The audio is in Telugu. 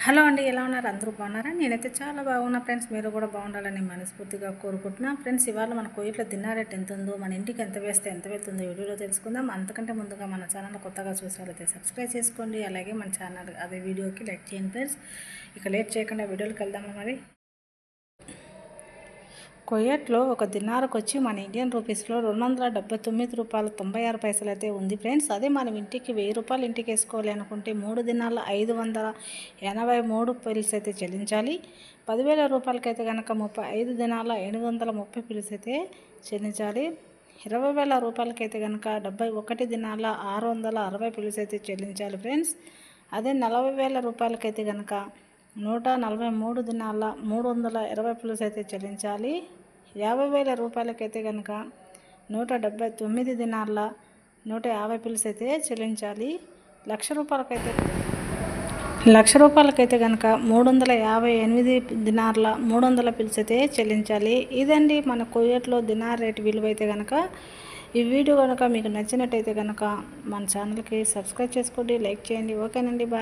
హలో అండి, ఎలా ఉన్నారు? అందరూ బాగున్నారా? నేనైతే చాలా బాగున్నా ఫ్రెండ్స్. మీరు కూడా బాగుండాలని మనస్ఫూర్తిగా కోరుకుంటున్నా ఫ్రెండ్స్. ఇవాళ మన కోయిట్లో దినార్ రేట్ ఎంత ఉందో, మన ఇంటికి ఎంత వేస్తే ఎంత వెళ్తుందో వీడియోలో తెలుసుకుందాం. అంతకంటే ముందుగా మన ఛానల్ కొత్తగా చూసేవాళ్ళైతే సబ్స్క్రైబ్ చేసుకోండి. అలాగే మన ఛానల్ అదే వీడియోకి లైక్ చేయండి ఫ్రెండ్స్. ఇక లేట్ చేయకుండా వీడియోకి వెళ్దామా మరి. కువైట్లో ఒక దినార్కు వచ్చి మన ఇండియన్ రూపీస్లో 279 రూపాయలు 96 పైసలు అయితే ఉంది ఫ్రెండ్స్. అదే మనం ఇంటికి 1000 రూపాయలు ఇంటికి వేసుకోవాలి అనుకుంటే 3 దినాల 583 పిల్స్ అయితే చెల్లించాలి. 10,000 రూపాయలకైతే కనుక 35 దినాల 830 పిల్స్ అయితే చెల్లించాలి. 20,000 రూపాయలకైతే కనుక 71 దినాల 660 పిల్స్ అయితే చెల్లించాలి ఫ్రెండ్స్. అదే 40,000 రూపాయలకైతే కనుక 143 దినాల 320 పిల్స్ అయితే చెల్లించాలి. 50,000 రూపాయలకైతే కనుక 179 దినాల 150 పిల్స్ అయితే చెల్లించాలి. లక్ష రూపాయలకైతే కనుక 358 దినార్ల 300 పిల్స్ అయితే చెల్లించాలి. ఇదండి మన కువైట్లో దినార్ రేట్ విలువ అయితే కనుక. ఈ వీడియో కనుక మీకు నచ్చినట్టయితే కనుక మన ఛానల్కి సబ్స్క్రైబ్ చేసుకోండి, లైక్ చేయండి. ఓకేనండి, బాయ్.